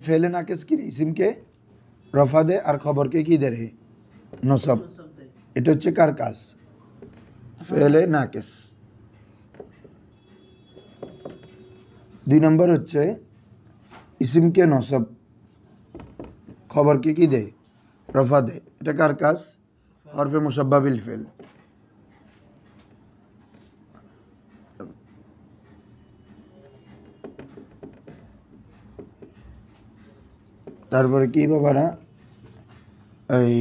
ফেলে নাকিস কি ইসিমকে রফা দে আর খবরকে কি দে রে নসব। এটা হচ্ছে কার কাজ? ফেলে নাকিস। 2 নম্বর হচ্ছে ইসিমকে নসব, খবরকে কি দে রফা দে। এটা কার কাজ? হরফে মুসাব্বা বিল ফেল। তারপরে কি বাবারা, এই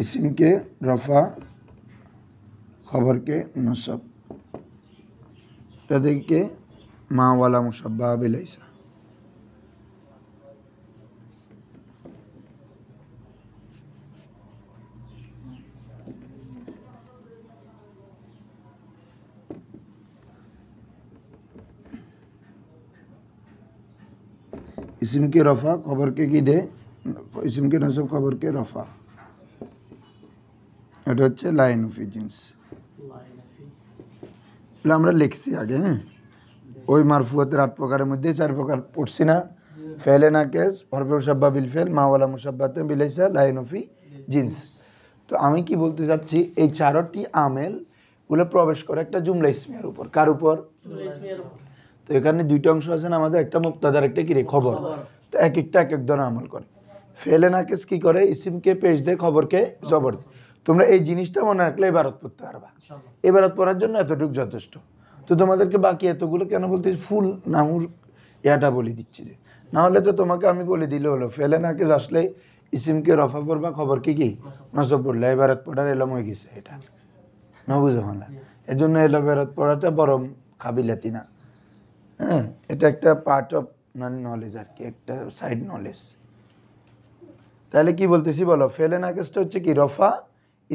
ইসিমকে রফা খবরকে নসব, এটা দেখে মাওয়ালা মুসাব্বা বিলাইসা। ইসিমকে রফা খবরকে কি দে, ইসিমকে নসব খবরকে রফা। এটা হচ্ছে লাইন অফ জিন্স। আমরা লিখছি আগে, হ্যাঁ, ওই মারফুয়াতের 8 প্রকারের মধ্যে 4 প্রকার পড়ছি না? ফেলে নাকিস, হরফে মুসাব্বা বিল ফেল, মাওয়ালা মুসাব্বাতে বিলাইসা, লাইন অফ জিন্স। তো আমি কি বলতে চাচ্ছি, এই 4টি আমেল গুলো প্রবেশ করে একটা জুমলা ইসমিয়ার উপর। কার উপর? তো এখানে 2টা অংশ আছে না আমাদের, একটা মুক্তাদার, একটা কি রে খবর। তো এক একটা এক এক ধরনের আমল করে। ফেলে নাকিস কি করে? ইসিমকে পেশ দেয়, খবরকে জবর দেয়। তোমরা এই জিনিসটা মনে রাখলে ইবারত পড়তে পারবা। ইবারত পড়ার জন্য এতটুকু যথেষ্ট। তো তোমাদেরকে বাকি এতগুলো কেন বলতে ফুল নাহুর ইয়াটা বলে দিচ্ছি, যে না হলে তো তোমাকে আমি বলে দিলে হলো ফেলে নাকিস আসলে ইসিমকে রফা পড়বা, খবরকে কি নসব পড়লে। ইবারত পড়ার এলাম হয়ে গেছে এটা, না বুঝো না? এর জন্য এলো ইবারত পড়াটা বড় কাবিলাতি না, হ্যাঁ, এটা একটা পার্ট অফ নলেজ আর কি, একটা সাইড নলেজ। তাহলে কি বলতেছি বলো, ফেলে নাকিসটা হচ্ছে কি রফা,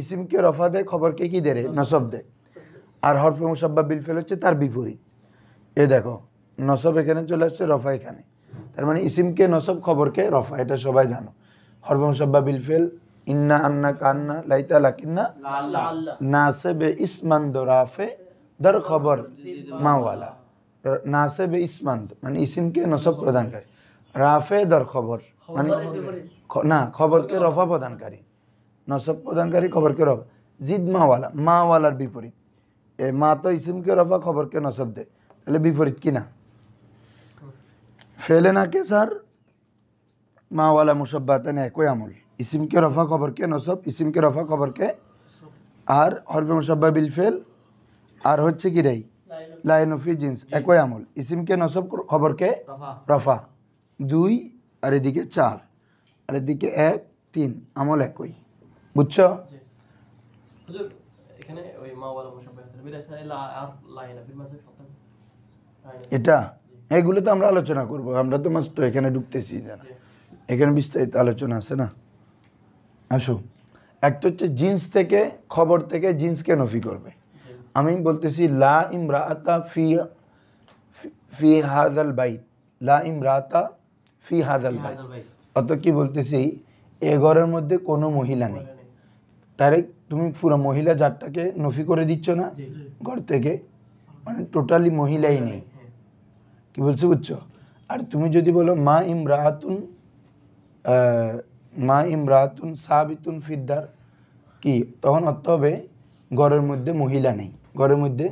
ইসিমকে রফা দেয়, খবরকে কি দেয় নসব দেয়। আর হরফে মুসাব্বা বিল ফেল হচ্ছে তার বিপরীত। এ দেখো, নসব এখানে চলে আসছে, রফা এখানে। তার মানে ইসিমকে নসব, খবরকে রফা, এটা সবাই জানো। হরফে মুসাব্বা বিল ফেল, ইন্না আন্না কান্না লাইতা লাকিন্না নাসেবে ইসমান দরাফে দর খবর মাওয়ালা। নাসেবে ইসমান মানে ইসিমকে নসব প্রদানকারী, রাফে দর খবর মানে না, খবরকে রফা প্রদানকারী, নসব প্রদানকারী, খবরকে রফা। জিদ মাওয়ালা, মাওয়ালার বিপরীত। এ মা তো ইসিমকে রফা, খবরকে নসব দেয়, তাহলে বিপরীত কি না? ফেলে নাকিস আর মাওয়ালা মুসাব্বাতান একই আমল। ইসিমকে রফা, খবরকে নসব, ইসিমকে রফা, খবরকে, আর হরফে মুসাব্বা বিল ফেল, আর হচ্ছে কি রে লাইন অফ জিন্স, একই আমল। ইসিমকে নসব, খবরকে রফা, 2, আর এদিকে 4, আর এদিকে 1, 3, আমল একই। বুঝছো? এটা এগুলো তো আমরা আলোচনা করব, আমরা তো মাস্ট এখানে ঢুকতেছি না, এখানে বিস্তারিত আলোচনা আছে না। আসো, একটা হচ্ছে জিন্স থেকে, খবর থেকে জিন্সকে নফি করবে। আমি বলতেছি লা ইমরাআতা ফি হাযাল বাইত, লা ইমরাআতা ফি হাযাল বাইত। অত কি বলতেছি, এ ঘরের মধ্যে কোনো মহিলা নেই। ডাইরেক্ট তুমি পুরো মহিলা জাতটাকে নফি করে দিচ্ছ না ঘর থেকে, মানে টোটালি মহিলাই নেই। কি বলছো বুঝছো? আর তুমি যদি বলো মা ইমরাতুন সাবিতুন ফিদ্দার, কি তখন অর্থ হবে ঘরের মধ্যে মহিলা নেই, ঘরের মধ্যে,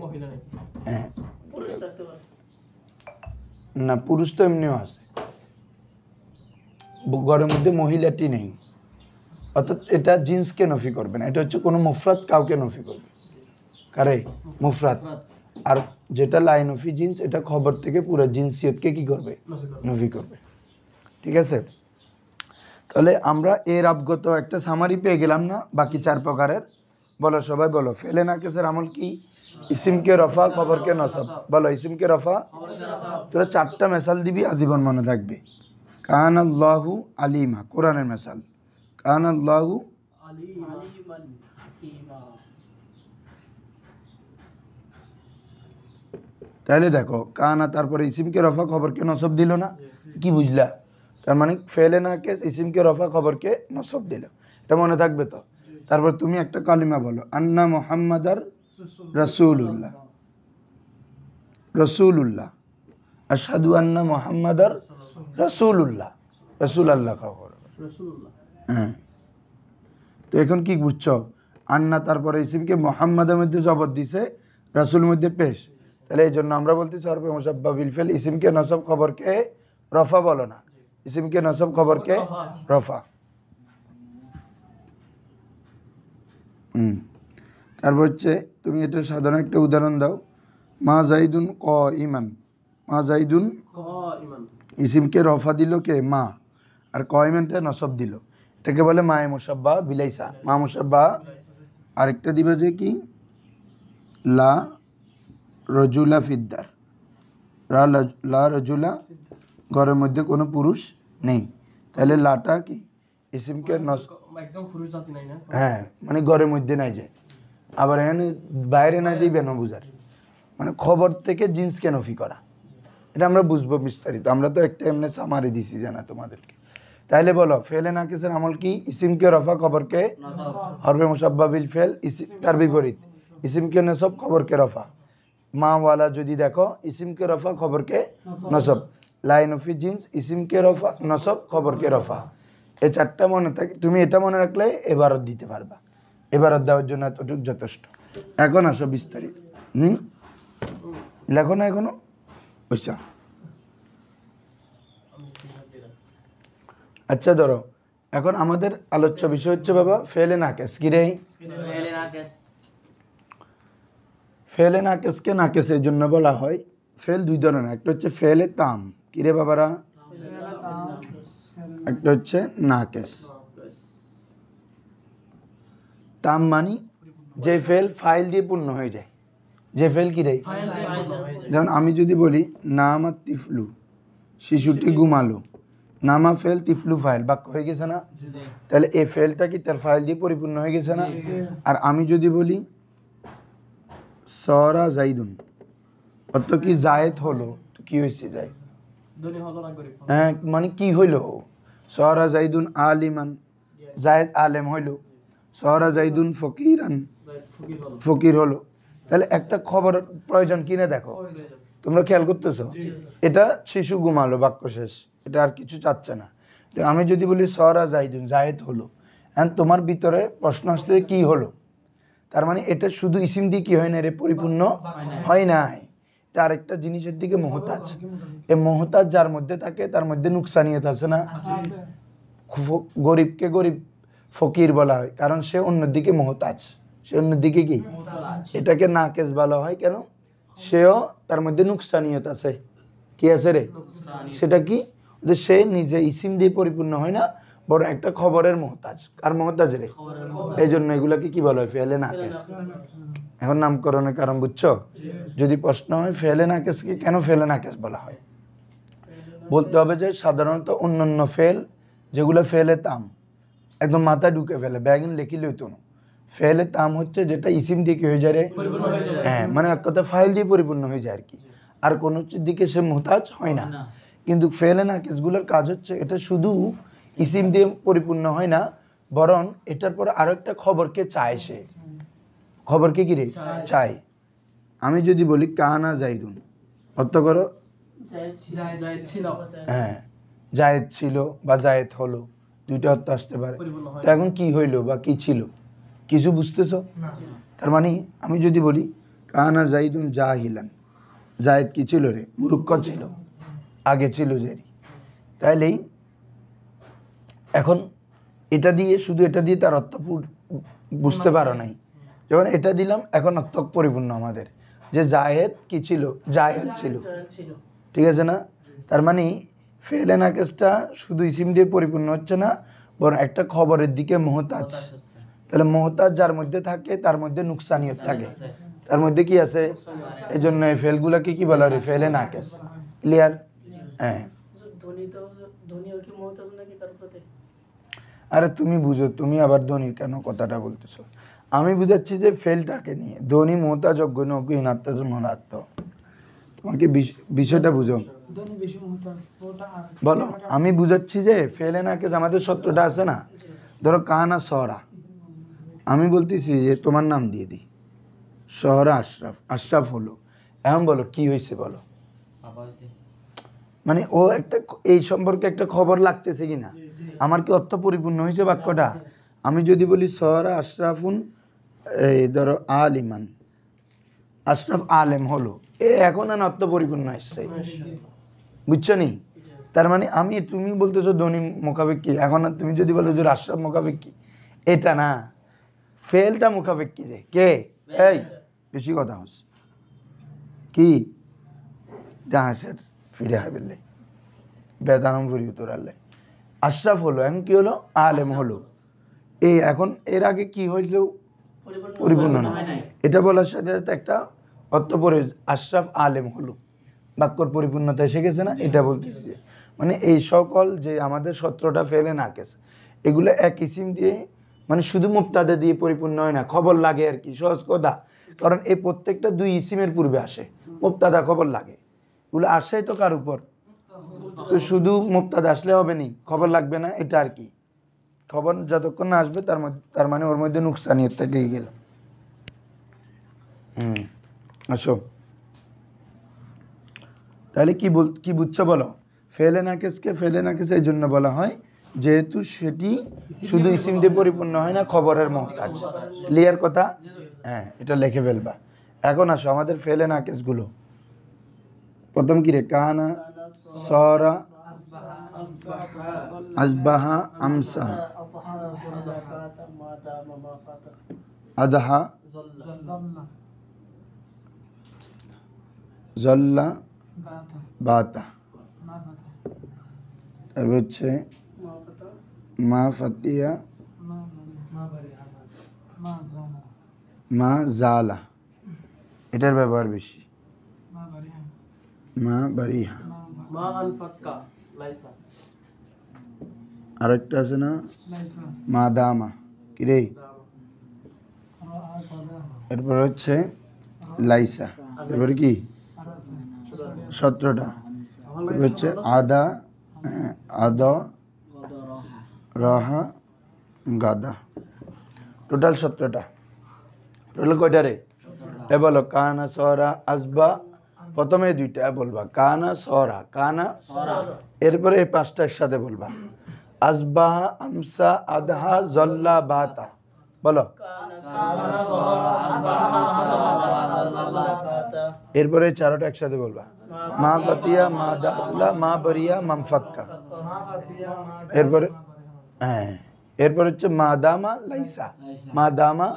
হ্যাঁ না, পুরুষ তো এমনিও আছে, ঘরের মধ্যে মহিলাটি নেই। অর্থাৎ এটা জিন্সকে নফি করবে না, এটা হচ্ছে কোনো মুফরাদ কাউকে নফি করবে। কারে? মুফরাদ। আর যেটা লাইন অফি জিন্স, এটা খবর থেকে পুরো জিন্সিয়তকে কি করবে? নফি করবে। ঠিক আছে, তাহলে আমরা এর আবগত একটা সামারি পেয়ে গেলাম না বাকি 4 প্রকারের। বলো সবাই বলো, ফেলে নাকিসের আমল কি? ইসিমকে রফা, খবরকে নসব। বলো ইসিমকে রফা। তোরা 4টা মেসাল দিবি, আজীবন মনে থাকবে। কান আল্লাহু আলিমা, কোরআনের মেসাল। কান আল্লাহু আলিমান হাকিমা। তাহলে দেখো, কানা তারপরে ইসিমকে রফা, খবরকে নসব দিল না? কি বুঝলা? তার মানে ফেলে নাকিস ইসিমকে রফা, খবরকে নসব দিল, এটা মনে থাকবে তো। তারপর তুমি একটা কালিমা বলো, আন্না মুহাম্মাদার রাসূলুল্লাহ, রাসূলুল্লাহ। আশহাদু আন্না মুহাম্মাদার রাসূলুল্লাহ, রাসূলুল্লাহ খবর। হ্যাঁ, তো এখন কি বুঝছো? আন্না তারপরে ইসিমকে মুহাম্মাদের মধ্যে জবর দিছে, রাসূল মধ্যে পেশ। তাহলে এই জন্য আমরা বলতেছি হরফে মুশাব্বাহ বিল ফেল ইসিমকে নসব খবরকে রফা বলো না, ইসিমকে নসব খবরকে রফা। তারপর হচ্ছে তুমি এটা সাধারণ একটা উদাহরণ দাও। মা জাইদুন ক ইমান, মা জাইদুন ইসিমকে রফা দিল কে? মা, আর ক ইমানটা নসব দিল, এটাকে বলে মায়ে মুশাব্বাহ বিলাইসা, মা মুশাব্বাহ। আরেকটা দিবে যে কি? লা রজুলা ফিদ্দার, লা রজুলা, ঘরের মধ্যে কোনো পুরুষ নেই। তাহলে লাটা কি? ইসিমকে একদম পুরুষ জাতি নাই না, হ্যাঁ, মানে ঘরের মধ্যে নাই যায়। আবার এখানে বাইরে না দিবে না বুঝার, মানে খবর থেকে জিন্সকে নফি করা, এটা আমরা বুঝবো বিস্তারিত। আমরা তো একটা এমনি সামারি দিছি জানা তোমাদেরকে। তাইলে বলো ফেলে নাকিসের আমল কি? ইসিমকে রফা, খবরকে হরফে মুশাব্বাহ বিল ফেল, তার বিপরীত ইসিমকে নসব, খবরকে রফা। মা ওয়ালা যদি দেখো, ইসিমকে রফা, খবরকে নসব। লাইন অফি জিন্স, ইসিমকে রফা, নসব, খবরকে রফা। এই চারটা মনে থাকে, তুমি এটা মনে রাখলে এবারত দিতে পারবা। এবারত দেওয়ার জন্য এতটুকু যথেষ্ট। এখন আসো বিস্তারিত। লেখো না এখনো? বুঝছো? আচ্ছা ধরো, এখন আমাদের আলোচ্য বিষয় হচ্ছে বাবা ফেলে নাকেস। কি রে? ফেলে নাকেসকে নাকেসের জন্য বলা হয়। ফেল দুই ধরনের, একটা হচ্ছে ফেলে তাম। কি রে বাবারা? একটা হচ্ছে নাকেস। তাম মানি যে ফেল ফাইল দিয়ে পূর্ণ হয়ে যায়, যে ফেল কি রে? যেমন আমি যদি বলি নামা তিফলু, শিশুটি ঘুমালো, নামা ফেল তিফলু ফাইল, বাক্য হয়ে গেছে না? তাহলে এই ফেলটা কি তার ফাইল দিয়ে পরিপূর্ণ হয়ে গেছে না? আর আমি যদি বলি সরা জাইদুন, অত কি জায়েদ হলো, তো কি হয়েছে? জায়েদ হ্যাঁ, মানে কি হইল? সরা জাইদুন আলিমান, জায়েদ আলেম হইল। সরা জাইদুন ফকিরান, ফকির হলো। তাহলে একটা খবর প্রয়োজন কিনে দেখো, তোমরা খেয়াল করতেছো? এটা শিশু ঘুমালো, বাক্য শেষ, এটা আর কিছু চাচ্ছে না। তো আমি যদি বলি সরা জাইদুন, জায়েদ হলো, হ্যাঁ, তোমার ভিতরে প্রশ্ন আসতে কি হলো? তার মানে এটা শুধু ইসিম দিয়ে কি হয় না রে? পরিপূর্ণ হয় নাই। এটা আরেকটা জিনিসের দিকে মোহতাজ। এই মোহতাজ যার মধ্যে থাকে তার মধ্যে নুকসানিয়ত আছে না? গরিবকে গরিব ফকির বলা হয়, কারণ সে অন্যদিকে মোহতাজ, সে অন্যদিকে কি? এটাকে নাকেস বলা হয় কেন? সেও তার মধ্যে নুকসানিয়ত আছে। কি আছে রে? সেটা কি? যে সে নিজে ইসিম দিয়ে পরিপূর্ণ হয় না, বড় একটা খবরের মোহতাজ। আর মোহতাজ রে, এই জন্য এগুলাকে কি বলা হয়? ফেলে নাকেস। এখন নামকরণের কারণ বুঝছো? যদি প্রশ্ন হয় ফেলে নাকেসকে কেন ফেলে নাকেস বলা হয়, বলতে হবে যে সাধারণত অন্যান্য ফেল যেগুলো ফেলে তাম একদম মাথায় ঢুকে ফেলে, ব্যাগিন লেখিলে হইতো না। ফেলে তাম হচ্ছে যেটা ইসিম দিয়ে কি হয়ে যায় রে? হ্যাঁ, মানে এক কথা ফাইল দিয়ে পরিপূর্ণ হয়ে যায় আর কি, আর কোনো দিকে সে মোহতাজ হয় না। কিন্তু ফেলে নাকেসগুলোর কাজ হচ্ছে এটা শুধু ইসিম দিয়ে পরিপূর্ণ হয় না, বরং এটার পর আরো একটা খবরকে চায়। সে খবরকে কি রে? চায়। আমি যদি বলি কানা জাইদুন, অর্থ করো হ্যাঁ, জায়েদ ছিল বা জায়েদ হলো, দুইটা অর্থ আসতে পারে। তো এখন কি হইলো বা কি ছিল, কিছু বুঝতেছ? তার মানে আমি যদি বলি কানা জাইদুন জাহিলান, জায়েদ কি ছিল রে? মূর্খ ছিল, আগে ছিল জেরি। তাইলেই এখন এটা দিয়ে, শুধু এটা দিয়ে তার অর্থ বুঝতে পারো নাই। যখন এটা দিলাম এখন অর্থ পরিপূর্ণ আমাদের, যে জায়েদ কি ছিল? জায়েদ ছিল, ঠিক আছে না? তার মানে ফেলে নাকেসটা শুধু ইসিম দিয়ে পরিপূর্ণ হচ্ছে না, বরং একটা খবরের দিকে মোহতাজ। তাহলে মোহতাজ যার মধ্যে থাকে তার মধ্যে নুকসানিয়ত থাকে, তার মধ্যে কি আছে? এই জন্য এই ফেলগুলাকে কি বলা হয়? ফেলে নাকেস। ক্লিয়ার? হ্যাঁ। আরে তুমি বুঝো, তুমি আবার ধনীর কেন কথাটা বলতেছো? আমি বুঝাচ্ছি যে ফেলটাকে নিয়ে, ধনী মোহতাজ অজ্ঞ নজ্ঞহীনাত্ম মনাত্ম, তোমাকে বিষয়টা বুঝো। বলো, আমি বুঝাচ্ছি যে ফেলে নাকেস আমাদের সত্যটা আছে না। ধরো কানা সহরা, আমি বলতেছি যে তোমার নাম দিয়ে দিই সহরা আশরাফ, আশরাফ হলো। এখন বলো কি হয়েছে? বলো মানে ও একটা এই সম্পর্কে একটা খবর লাগতেছে কিনা, আমার কি অর্থ পরিপূর্ণ হয়েছে বাক্যটা? আমি যদি বলি সরা আশরাফুন, এই ধরো আলিমান, আশরাফ আলেম হলো, এ এখন আর অর্থ পরিপূর্ণ আসছে, বুঝছো নি? তার মানে আমি, তুমি বলতেছো ধনী মোকাবেক্ষী, এখন আর তুমি যদি বলো যে আশরাফ মোকাবেক্ষী, এটা না, ফেলটা মোকাবেক্ষী যে কে, এই বেশি কথা হচ্ছে কি জাহাজের ফিরে হাবিলে বেদানম ফুরি উত্তর আল্লাহ, আশরাফ হলো, এখন কি হলো, আলেম হলো। এই এখন এর আগে কি হয়েছিল, পরিপূর্ণ না, এটা বলার সাথে সাথে একটা অর্থ পরে আশরাফ আলেম হলো, বাক্যর পরিপূর্ণতা এসে গেছে না, এটা বলতেছি যে মানে এই সকল যে আমাদের 17টা ফেলে নাকেস, এগুলো এক ইসিম দিয়ে মানে শুধু মুক্তাদা দিয়ে পরিপূর্ণ হয় না, খবর লাগে আর কি, সহজ কথা। কারণ এই প্রত্যেকটা দুই ইসিমের পূর্বে আসে, মুক্তাদা খবর লাগে, এগুলো আসে তো কার উপর, তো শুধু মুক্তাদা আসলে হবে নি, খবর লাগবে না, এটা আর কি। খবর যতক্ষণ না আসবে তার মানে ওর মধ্যে নুকসানিয়ত থেকে গেল। আসো তাহলে কি বুঝছো বলো? ফেলে নাকেসকে ফেলে নাকেস এই জন্য বলা হয় যেহেতু সেটি শুধু ইসিম দিয়ে পরিপূর্ণ হয় না, খবরের মহতাজ। ক্লিয়ার কথা? হ্যাঁ, এটা লিখে ফেলবা। এখন আসো আমাদের ফেলে নাকেসগুলো। প্রথম কি রে? কানা, সরা, আসবাহা, আমসা, আদহা, জল্লা, বাতা। তারপর হচ্ছে মা ফাতিয়া, মা জালা, এটার ব্যবহার বেশি। মা বারিহা, আরেকটা আছে না, মা দামা, কিরে? এরপর হচ্ছে লাইসা, এরপরে কি 17টা, হচ্ছে আদা, আদ, রহা, গাদা, টোটাল 17টা। টোটাল কয়টা রে? এ বলো কানা, সরা, আসবা, প্রথমে দুইটা বলবা, কানা, সরা, কানা, এরপরে এই 5টা একসাথে বলবা, আসবাহা, আমসা, আদহা, জল্লা, বাতা। বলো। এরপরে 4টা একসাথে বলবা, মা ফাতিয়া, মা দাদুলা, মা বরিয়া, মাম ফাক্কা। এরপরে হ্যাঁ, এরপর হচ্ছে মা দামা, লাইসা, মা দামা।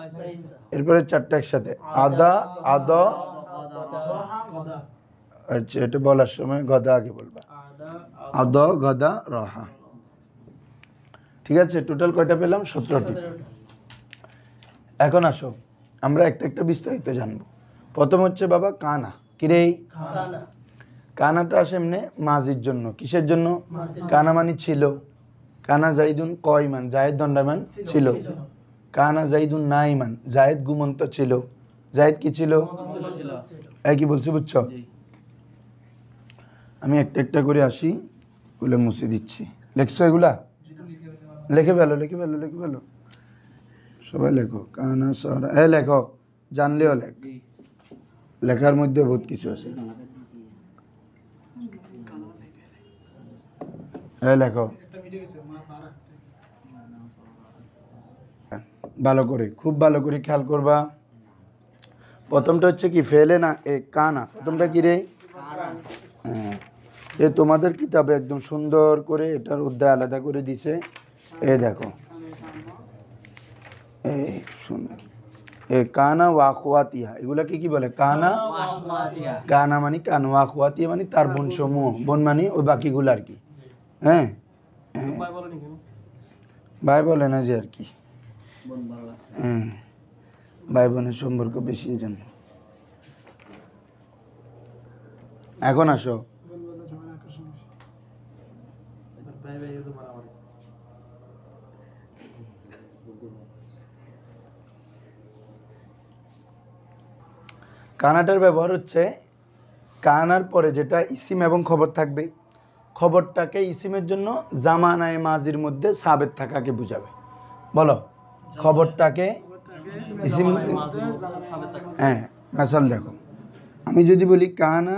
এরপরে 4টা একসাথে, আদা, আদ, আচ্ছা এটা বলার সময় গদা আগে বলবা, আদ, গদা, রহা। ঠিক আছে, টোটাল কয়টা পেলাম? 17টি। এখন আসো আমরা একটা একটা বিস্তারিত জানবো। প্রথম হচ্ছে বাবা কানা, কিরে? কানাটা আসে এমনি মাজির জন্য, কিসের জন্য? কানা মানে ছিল, কানা জাইদুন কয়মান, জায়েদ দণ্ডায়মান ছিল। কানা জাইদুন নাইমান, জায়েদ ঘুমন্ত ছিল। জায়েদ কি ছিল? একই বলছি, বুঝছো? আমি একটা একটা করে আসি, বলে মুছে দিচ্ছি। লেখছো এগুলা? লিখে ফেলো, লিখে ফেলো, লিখে ফেলো, সবাই লেখো। কানা, সরা, লেখো, জানলেও লেখ, লেখার মধ্যে বহুত কিছু আছে। লেখো ভালো করে, খুব ভালো করে খেয়াল করবা। প্রথমটা হচ্ছে কি ফেলে না কানা, প্রথমটা কি রে? হ্যাঁ, এ তোমাদের কিতাবে একদম সুন্দর করে এটার অধ্যায় আলাদা করে দিছে। দেখো, সুন্দর, কানা ওয়াকুয়াতিয়া, এগুলাকে কি বলে? কানা, কানা মানে কান, ওয়াকুয়াতিয়া মানে তার বোন সমূহ, বোন মানে ওই বাকিগুলো আর কি। হ্যাঁ, ভাই বলে না যে আর কি, হ্যাঁ, ভাই বোনের সম্পর্ক বেশি এই জন্য। এখন আসো কানাটার ব্যবহার হচ্ছে কানার পরে যেটা ইসিম এবং খবর থাকবে, খবরটাকে ইসিমের জন্য জামানায়ে মাজির মধ্যে সাবেত থাকাকে বুঝাবে। বলো, খবরটাকে ইসিম, হ্যাঁ, মিসাল দেখো, আমি যদি বলি কানা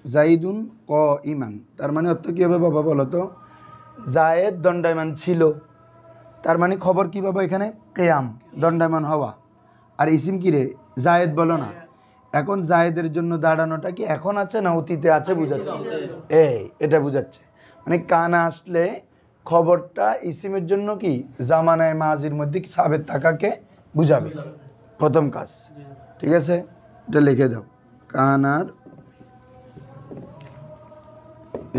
জাইদুন ক ইমান, তার মানে অর্থ কী হবে বাবা বলো তো? জায়েদ দণ্ডায়মান ছিল, তার মানে খবর কী বাবা এখানে? কেয়াম, দণ্ডায়মান হওয়া। আর ইসিম কী রে? জায়েদ বলো না। এখন জায়েদের জন্য দাঁড়ানোটা কি এখন আছে না অতীতে আছে বুঝাচ্ছে? এটা বুঝাচ্ছে, মানে কানা আসলে খবরটা ইসিমের জন্য কি জামানায় মাজির মধ্যে সাবেত থাকাকে বুঝাবে, প্রথম কাজ। ঠিক আছে, এটা লিখে দাও। কানার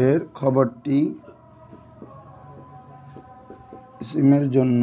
এর খবরটি ইসিমের জন্য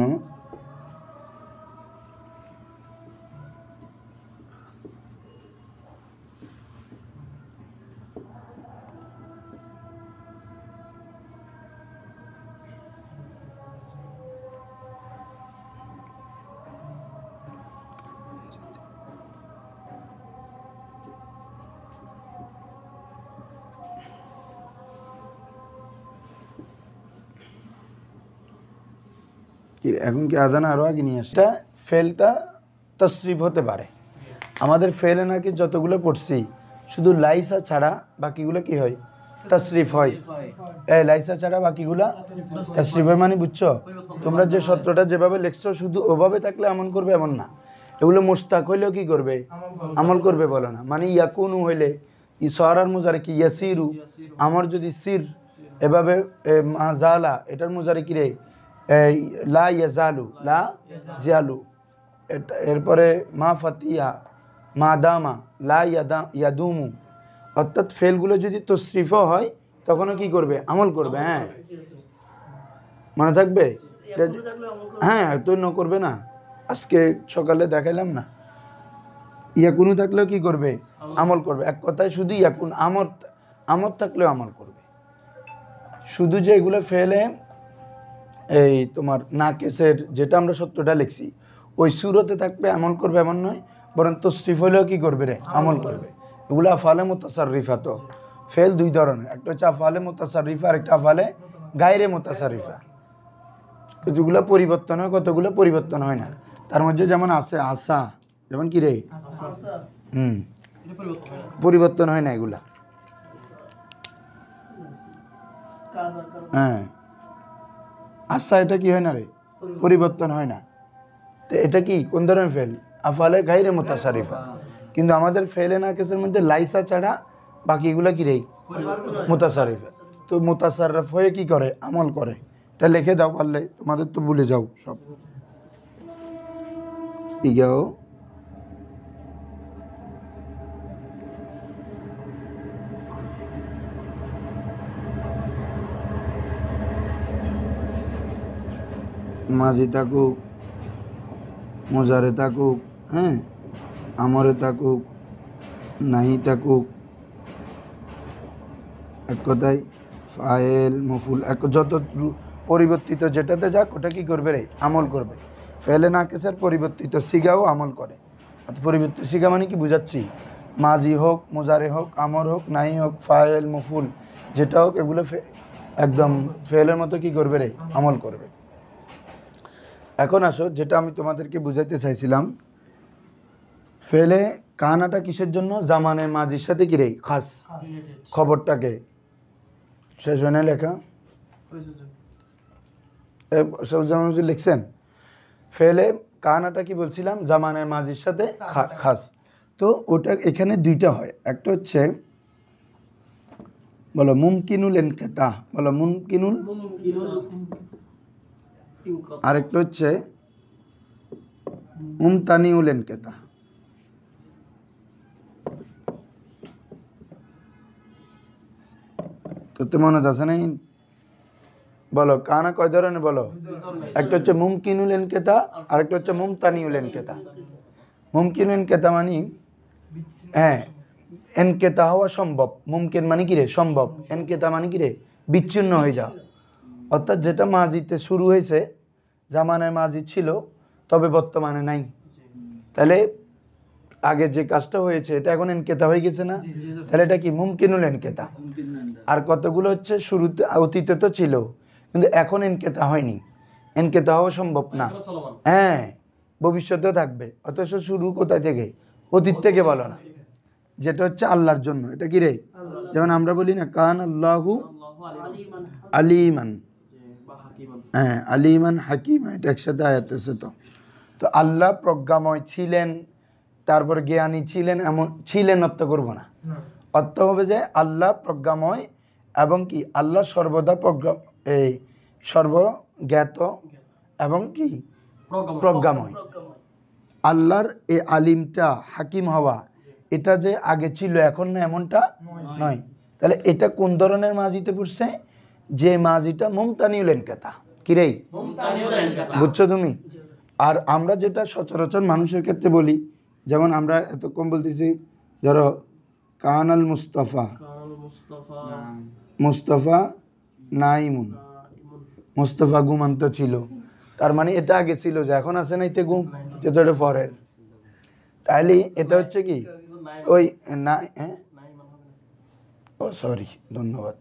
এখন কি আজান আরো আগে নিয়ে আসে? ফেলটা তশরিফ হতে পারে। আমাদের ফেলে নাকি যতগুলো পড়ছি শুধু লাইসা ছাড়া বাকিগুলো কি হয়? তশরিফ হয়। লাইসা ছাড়া বাকিগুলা তশরিফ হয়, মানে বুঝছো? তোমরা যে সত্রটা যেভাবে লিখছো শুধু ওভাবে থাকলে আমল করবে এমন না, এগুলো মুস্তাক হইলেও কি করবে? আমল করবে বলো না। মানে ইয়াকুনু হইলে ইসরার মুজারে কি ইয়াসিরু, আমার যদি সির এভাবে মাজালা, এটার মুজারে কি রে? লা ইয়াজালু, লা জিয়ালু। এরপরে মা ফাতিয়া, মা দামা, লা ইয়াদুমু। অর্থাৎ ফেলগুলো যদি তশরিফও হয় তখনও কি করবে? আমল করবে। হ্যাঁ, মনে থাকবে? হ্যাঁ, তো ন করবে না? আজকে সকালে দেখাইলাম না, ইয়াকুনু থাকলেও কি করবে? আমল করবে। এক কথায় শুধু ইয়াকুন, আমর থাকলেও আমল করবে। শুধু যে এগুলো ফেলে এই তোমার নাকেসের যেটা আমরা সত্যটা লিখছি ওই সুরতে থাকবে আমল করবে এমন নয়, বরং তশরিফ হলেও কি করবে রে? আমল করবে। এগুলো আফালে মুতাসাররিফা। তো ফেল দুই ধরনের, একটা হচ্ছে আফালে মুতাসাররিফা আর একটা আফালে গায়রে মুতাসাররিফা। কতগুলো পরিবর্তন হয়, কতগুলো পরিবর্তন হয় না। তার মধ্যে যেমন আছে আসা, যেমন কি রে? পরিবর্তন হয় না এগুলা। হ্যাঁ, আশা এটা কি হয় না রে? পরিবর্তন হয় না। তো এটা কি কোন ধরনের ফেল? আফালে গায়রে মুতাসাররিফা। কিন্তু আমাদের ফেলে না কেসের মধ্যে লাইসা ছাড়া বাকিগুলো কি রে? মুতাসাররিফা। তো মুতাসাররিফ হয়ে কি করে? আমল করে। এটা লিখে দাও পারলে, তোমাদের তো ভুলে যাও সব। ইগাও মাঝি থাকুক, মোজারে থাকুক, হ্যাঁ, আমরে থাকুক, নাহি থাকুক, এক কথায় ফাইল মফুল যত পরিবর্তিত যেটাতে যাক ওটা কি করবে রে? আমল করবে। ফেলে না কেসের পরিবর্তিত সিগাও আমল করে। অর্থাৎ পরিবর্তিত সিগা মানে কি বুঝাচ্ছি? মাজি হোক, মোজারে হোক, আমর হোক, নাহি হোক, ফাইল মফুল যেটা হোক, এগুলো একদম ফেলের মতো কি করবে রে? আমল করবে। এখন আসো, যেটা আমি তোমাদেরকে বুঝাইতে চাইছিলাম, ফেলে কানাটা কিসের জন্য? জামানে মাজির সাথে কি রে? খাস খবরটাকে। শেষ হয় না লেখা? সব যেমন লিখছেন ফেলে কানাটা কি বলছিলাম? জামানে মাজির সাথে খাস। তো ওটা এখানে দুইটা হয়, একটা হচ্ছে বলো মুমকিনুল ইনকিতা, বলো মুমকিনুল, আরেকটা হচ্ছে মুমতানিউল ইনকিতা। তো মনে আছে নাই? বলো কানা কয় ধরনের? বলো, একটা হচ্ছে মুমকিনুল ইনকিতা, আরেকটা হচ্ছে মুমতানিউল ইনকিতা। মুমকিনুল ইনকিতা মানে হ্যাঁ, ইনকিতা হওয়া সম্ভব। মুমকিন মানে কি রে? সম্ভব। ইনকিতা মানে কি রে? বিচ্ছিন্ন হয়ে যাও। অর্থাৎ যেটা মাজিতে শুরু হয়েছে, জামানায় মাজি ছিল তবে বর্তমানে নাই, তাহলে আগে যে কাজটা হয়েছে এটা এখন ইনকিতা হয়ে গেছে না? তাহলে এটা কি? মুমকিনুল ইনকিতা। আর কতগুলো হচ্ছে শুরুতে অতীতে তো ছিল কিন্তু এখন ইনকিতা হয়নি, ইনকিতা হওয়া সম্ভব না। হ্যাঁ, ভবিষ্যতেও থাকবে, অথচ শুরু কোথায় থেকে? অতীত থেকে বলো না, যেটা হচ্ছে আল্লাহর জন্য। এটা কি রে? যেমন আমরা বলি না কান আল্লাহু আল্লাহু আলিমান আলিমান, বা হাকিমান। হ্যাঁ আলিমান হাকিম, এটা একসাথে আয়াত আছে। তো তো আল্লাহ প্রজ্ঞাময় ছিলেন, তারপর জ্ঞানী ছিলেন, এমন ছিলেন অর্থ করবো না। অর্থ হবে যে আল্লাহ প্রজ্ঞাময় এবং কি আল্লাহ সর্বদা এই সর্বজ্ঞাত এবং কি প্রজ্ঞাময়। আল্লাহর এই আলিমটা হাকিম হওয়া এটা যে আগে ছিল এখন না এমনটা নয়। তাহলে এটা কোন ধরনের মাজিতে পড়ছে? যে মাজিটা মুমতানিউল ইনকাতা, কি রে বুঝছো তুমি? আর আমরা যেটা সচরাচর মানুষের ক্ষেত্রে বলি, যেমন আমরা এতক্ষণ বলতেছি ধরো কানাল মুস্তাফা, কানাল মুস্তাফা মুস্তাফা নাইমুন, ইমুন। মুস্তাফা ঘুমান্ত ছিল, তার মানে এটা আগে ছিল, যে এখন আছে না এতে ঘুম, যেটা এটা পরের। তাইলে এটা হচ্ছে কি ওই না, হ্যাঁ নাইমান হবে না। ও সরি, ধন্যবাদ,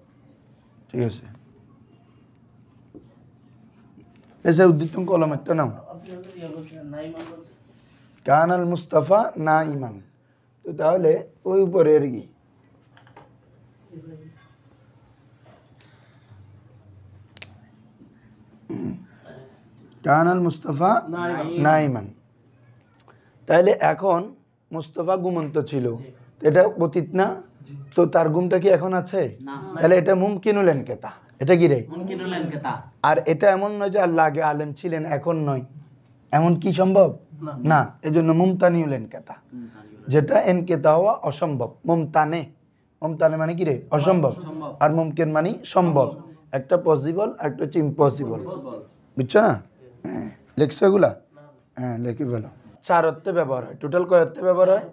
ঠিক আছে। এসে উদ্দীপ্তম কলম একটা নাম কানাল মুস্তাফা না ইমান। তো তাহলে ওই উপরে আর কি কানাল মুস্তাফা না ইমান। তাহলে এখন মুস্তাফা ঘুমন্ত ছিল, এটা অতীত না, তো তার ঘুমটা কি এখন আছে? তাহলে এটা মুমকিনুল ইনকাতা, এটা কি রে? আর এটা এমন নয় যে আল্লাহ আগে আলেম ছিলেন এখন নয়, এমন কি সম্ভব না। এজন্য মুমতানিউল ইনকাতা, যেটা ইনকাতা হওয়া অসম্ভব। মুমতানে, মুমতানে মানে কি রে? অসম্ভব। আর মুমকিন মানে সম্ভব। একটা পসিবল আর একটা হচ্ছে ইম্পসিবল, বুঝছো না? হ্যাঁ লেখছো এগুলা? হ্যাঁ লিখে ফেলো। 4 অর্থে ব্যবহার হয়। টোটাল কয় অর্থে ব্যবহার হয়?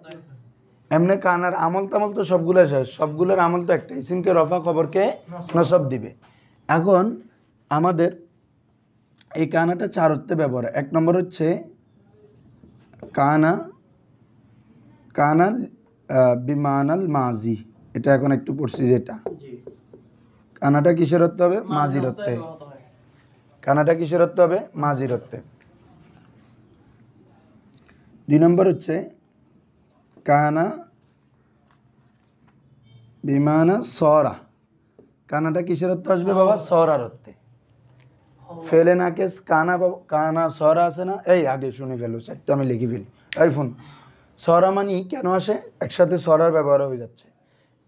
এমনি কানার আমল তামল তো সবগুলো শেষ, সবগুলোর আমল তো একটা, ইসিমকে রফা খবরকে নসব দিবে। এখন আমাদের এই কানাটা 4 অর্থে ব্যবহার হয়। 1 নম্বর হচ্ছে কানা, কানাল বিমানাল মাজি, এটা এখন একটু পড়ছি যেটা। কানাটা কিসের অর্থ হবে? মাজির অর্থে। কানাটা কিসের অর্থ হবে? মাজির অর্থে। 2 নম্বর হচ্ছে কানা বিমানা সরা, কানাটা কিসের অর্থ আসবে বাবা? সরার অর্থে। ফেলে না কেস কানা, কানা সরা আছে না, এই আগে শুনে ফেলো, সেটা আমি লিখে ফেলি। এই ফোন সরা মানি কেন আসে? একসাথে সরার ব্যবহার হয়ে যাচ্ছে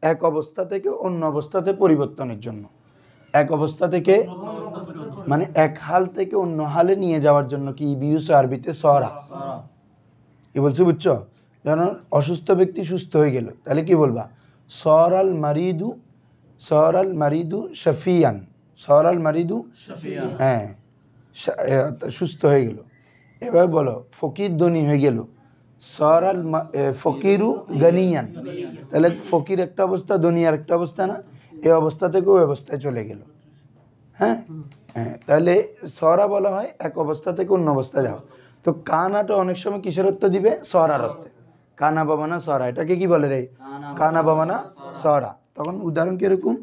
এক অবস্থা থেকে অন্য অবস্থাতে পরিবর্তনের জন্য। এক অবস্থা থেকে মানে এক হাল থেকে অন্য হালে নিয়ে যাওয়ার জন্য কি বিউস আরবিতে সরা। কি বলছি বুঝছো? যেমন অসুস্থ ব্যক্তি সুস্থ হয়ে গেল, তাহলে কি বলবা? সরাল মারিদু, সরাল মারিদু শফিয়ান, সরাল মারিদু হ্যাঁ সুস্থ হয়ে গেল। এবার বলো ফকির ধনী হয়ে গেল, সরাল ফকিরু গনিয়ান, তাহলে ফকির একটা অবস্থা, ধনী আর একটা অবস্থা না, এই অবস্থা থেকে ওই অবস্থায় চলে গেল। হ্যাঁ হ্যাঁ, তাহলে সরা বলা হয় এক অবস্থা থেকে অন্য অবস্থায় যাও। তো কানাটা অনেক সময় কিসের অর্থ দিবে? সরার অর্থে। কানা বাবানা সরা, এটাকে কি বলে রে? কানা বাবানা সরা। তখন উদাহরণ কিরকম?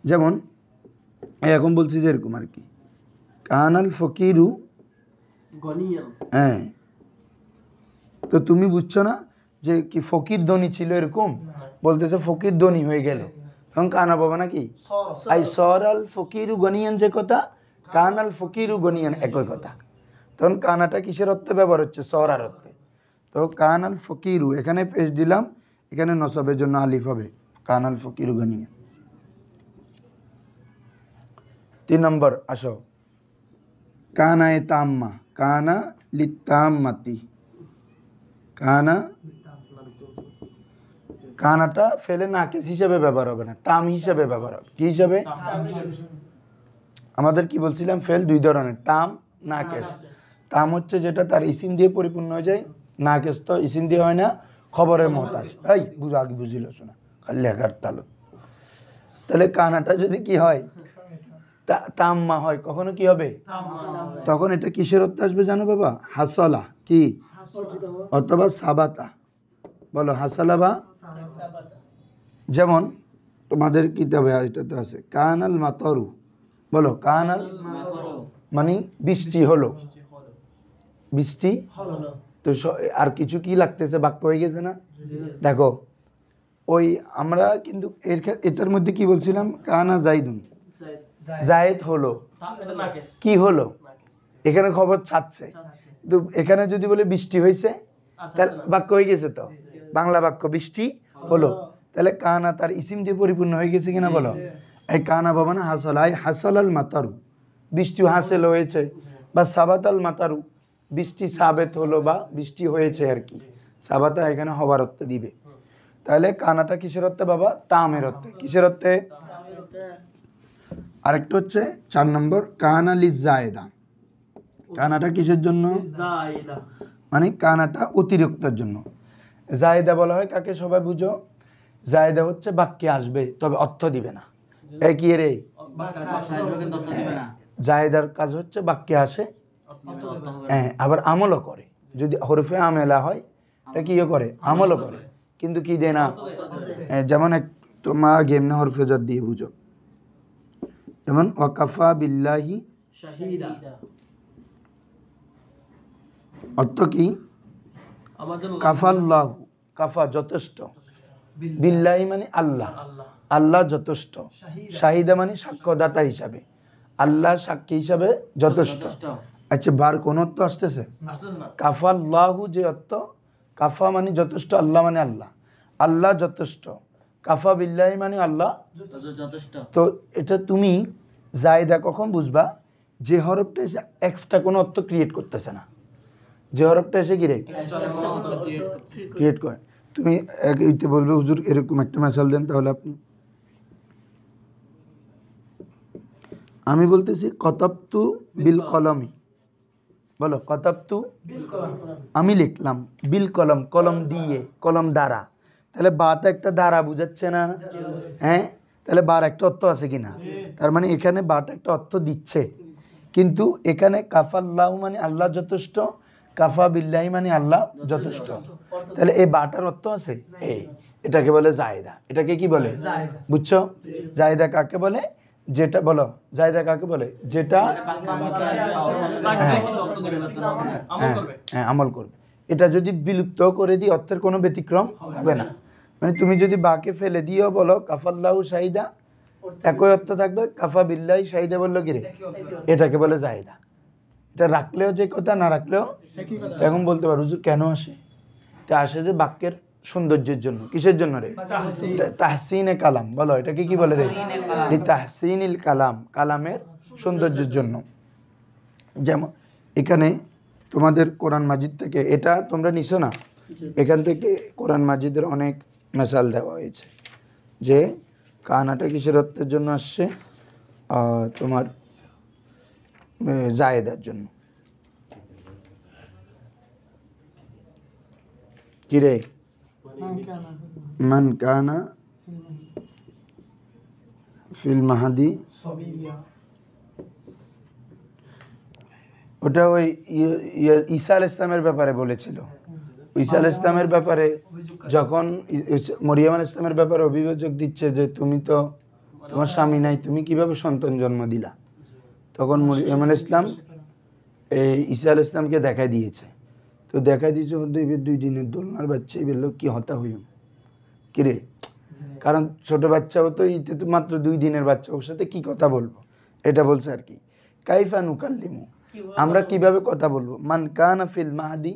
যেমন এখন বলছি যে এরকম আর কি, কানাল ফকিরু গনিয়ান। হ্যাঁ, তো তুমি বুঝছো না যে কি ফকির ধনী ছিল এরকম? বলতেছে ফকির ধনী হয়ে গেল, তখন কানা বাবা নাকি আই সরাল ফকিরু গনিয়ান, যে কথা কানাল ফকিরু গনিয়ান একই কথা। তখন কানাটা কিসের অর্থে ব্যবহার হচ্ছে? সরার অর্থে। তো কানাল ফকিরু, এখানে পেশ দিলাম, এখানে নসবের জন্য আলিফ হবে, কানাল ফকিরু গনিয়ান। 3 নম্বর আসো, কানায়ে তাম্মা, কানা লিতাম্মাতি, কানা, কানাটা ফেলে নাকিস হিসাবে ব্যবহার হবে না, তাম হিসাবে ব্যবহার হবে। কি হিসাবে? আমাদের কি বলছিলাম? ফেল 2 ধরনের, তাম নাকেস। তাম হচ্ছে যেটা তার ইসিম দিয়ে পরিপূর্ণ হয়ে যায়, নাকেস তো ইসিম দিয়ে হয় না, খবরের মহতাজ। এই বুঝ আগে বুঝিল শোনা খালি লেখার তালো। তাহলে কানাটা যদি কি হয়? তাম্মা হয়, কখনো কি হবে? তখন এটা কিসের অর্থ আসবে জানো বাবা? হাসলা কি অথবা সাবাতা, বলো হাসালা বা। যেমন তোমাদের কিতাবে এটাতে আছে কানাল মাতরু, বলো কানাল মানে বৃষ্টি হলো, বৃষ্টি তো আর কিছু কি লাগতেছে? বাক্য হয়ে গেছে না? দেখো ওই আমরা কিন্তু এটার মধ্যে কি বলছিলাম, কানা জাইদুন, জায়েদ হলো, এটা নাকেস। কি হলো, নাকেস। এখানে খবর ছাড়ছে। আচ্ছা। কিন্তু এখানে যদি বলে বৃষ্টি হয়েছে, তাহলে আচ্ছা। বাক্য হয়ে গেছে তো, বাংলা বাক্য বৃষ্টি হলো। তাহলে কানা তার ইসিম দিয়ে পরিপূর্ণ হয়ে গেছে কিনা বলো। এই কানা বাবা না হাসল, আই হাসল আল মাতারু, বৃষ্টি হাসিল হয়েছে, বা সাবাত আল মাতারু, বৃষ্টি সাবেত হলো বা বৃষ্টি হয়েছে আর কি। সাবাতা এখানে হবার অর্থ দিবে। তাহলে কানাটা কিসের অর্থে বাবা, তামের অর্থে। কিসের অর্থে? আরেকটা হচ্ছে 4 নম্বর, কানা লিজ জায়েদা। কানাটা কিসের জন্য? জায়দা। মানে কানাটা অতিরিক্তের জন্য। জায়েদা বলা হয় কাকে, সবাই বুঝো। জায়েদা হচ্ছে বাক্যে আসবে তবে অর্থ দিবে না। এ কি রে, জায়েদার কাজ হচ্ছে বাক্যে আসে, হ্যাঁ, আবার আমলও করে। যদি হরফে আমেলা হয় এটা কি করে, আমলও করে, কিন্তু কি দেয় না। যেমন এক তোমার গেমনা হরফে জাত দিয়ে বুঝো, যেমন ওয়াকাফা বিল্লাহি শাহিদা। অর্থ কি, আমাদের কাফাল্লাহু, কাফা যথেষ্ট, বিল্লাহি মানে আল্লাহ, আল্লাহ। আল্লাহ যথেষ্ট, শাহিদা মানে সাক্ষ্যদাতা হিসাবে, আল্লাহ সাক্ষী হিসাবে যথেষ্ট। আচ্ছা, বার কোন অর্থ আসতেছে? আসতেছে না। কাফাল্লাহু যে অর্থ, কাফা মানে যথেষ্ট, আল্লাহ মানে আল্লাহ, আল্লাহ যথেষ্ট, কাফা বিল্লাহি মানে আল্লাহ যথেষ্ট। তো এটা তুমি জায়দা কখন বুঝবা, যে হরফটা এসে এক্সট্রা কোনো অর্থ ক্রিয়েট করতেছে না, যে হরফটা এসে কি রে ক্রিয়েট করে। তুমি এইতে বলবে হুজুর এরকম একটা মেসাল দেন, তাহলে আপনি, আমি বলতেছি কতাবতু বিল কলমি, বলো কতাবতু, আমি লিখলাম, বিল কলম, কলম দিয়ে, কলম দ্বারা। তাহলে বাটা একটা দ্বারা বুঝাচ্ছে না, হ্যাঁ, তাহলে বার একটা অর্থ আছে কিনা, তার মানে এখানে বাটা একটা অর্থ দিচ্ছে। কিন্তু এখানে কাফাল্লাহ মানে আল্লাহ যথেষ্ট, কাফা বিল্লাহি মানে আল্লাহ যথেষ্ট, তাহলে এই বাটার অর্থ আছে, এটাকে বলে জায়দা। এটাকে কি বলে, বুঝছো? জায়দা কাকে বলে, যেটা, বলো জায়দা কাকে বলে, যেটা হ্যাঁ আমল করবে। এটা যদি বিলুপ্ত করে দিই অর্থের কোনো ব্যতিক্রম হবে না। মানে তুমি যদি বাকে ফেলে দিও, বলো কাফাল্লাহু শাহিদা, একই অর্থ থাকবে, কাফা বিল্লাহি শাহিদা বললো কি রে, এটাকে বলে জায়দা। এটা রাখলেও যে কথা, না রাখলেও এখন বলতে পারো হুজুর কেন আসে, এটা আসে যে বাক্যের সৌন্দর্যের জন্য। কিসের জন্য রে, তাহসিনে কালাম, বলো এটাকে কি বলে রে, তাহসিনিল কালাম, কালামের সৌন্দর্যের জন্য। যেমন এখানে তোমাদের কোরআন মাজিদ থেকে, এটা তোমরা নিছো না, এখান থেকে কোরআন মাজিদের অনেক মেসাল দেওয়া হয়েছে যে কানাটা কিসের অর্থের জন্য আসছে, তোমার জায়েদার জন্য। কি রে, মান কানা ফিল মাহাদি, ওটা ওই ঈসা আলাইহিস ইসলামের ব্যাপারে বলেছিল। ঈসা আলাইহিস ইসলামের ব্যাপারে যখন মরিয়ম আলাইহিস ইসলামের ব্যাপারে অভিযোগ দিচ্ছে যে তুমি তো, তোমার স্বামী নাই, তুমি কিভাবে সন্তান জন্ম দিলা, তখন মরিয়ম আলাইহিস ইসলাম এই ঈসা আলাইহিস ইসলামকে দেখাই দিয়েছে। তো দেখাই দিয়েছে 2 দিনের দোলনার বাচ্চা, এই বললো কি হতা হইম কিরে, কারণ ছোট বাচ্চাও তো, এটা তো মাত্র 2 দিনের বাচ্চা, ওর সাথে কি কথা বলবো, এটা বলছে আর কি। কাইফা নুকাল্লিমু, আমরা কিভাবে কথা বলবো, মান কানা ফিল মাহদি,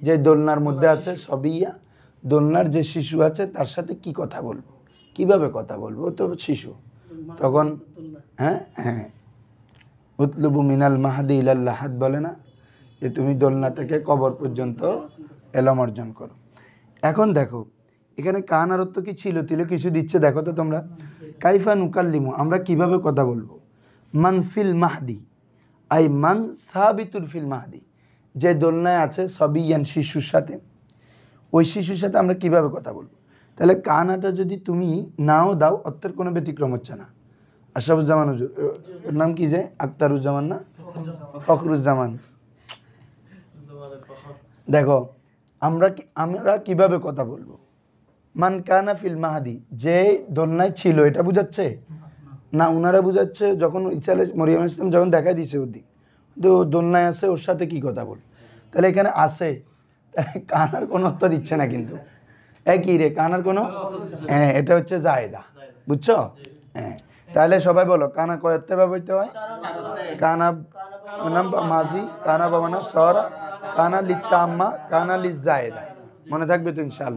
যে দোলনার মধ্যে আছে, সবিয়া, দোলনার যে শিশু আছে তার সাথে কি কথা বলবো, কিভাবে কথা বলবো, ও তো শিশু। তখন হ্যাঁ হ্যাঁ, উতলুবু মিনাল মাহদি ইলাল লাহাদ, বলে না যে তুমি দোলনা থেকে কবর পর্যন্ত এলম অর্জন করো। এখন দেখো এখানে কানার অর্থ কি ছিল, কিছু দিচ্ছে, দেখো তো তোমরা, কাইফা নুকাল্লিমু, আমরা কিভাবে কথা বলবো, মান ফিল মাহদি, আই মান সাবিতুর ফিল মাহদি, যে দোলনায় আছে সবিয়ান, শিশুর সাথে, ওই শিশুর সাথে আমরা কিভাবে কথা বলবো। তাহলে কানাটা যদি তুমি নাও দাও, অর্থের কোনো ব্যতিক্রম হচ্ছে না। আশরাফুজ্জামান হুজুর, ওর নাম কি যে, আক্তারুজ্জামান না ফখরুজ্জামান, দেখো আমরা কিভাবে কথা বলবো, মান কানা ফিল মাহাদি, যে দোলনায় ছিল, এটা বুঝাচ্ছে না, উনারা বুঝাচ্ছে যখন মরিয়ম আলাইহিস সালাম যখন দেখাই দিয়েছে ওদিক, তো দোলনায় আছে, ওর সাথে কি কথা বল। তাহলে এখানে আসে, কানার কোনো অর্থ দিচ্ছে না কিন্তু, একই রে, কানার কোনো হ্যাঁ এটা হচ্ছে জায়েদা, বুঝছো? হ্যাঁ, তাহলে সবাই বলো কানা কয়তে ব্যবহৃত হয়? কানা নাম মাজি, কানা বাবানা সরা, কানা লিত্তাম্মা, কানা লিজ জায়েদা। মনে থাকবে তো ইনশাআল্লাহ।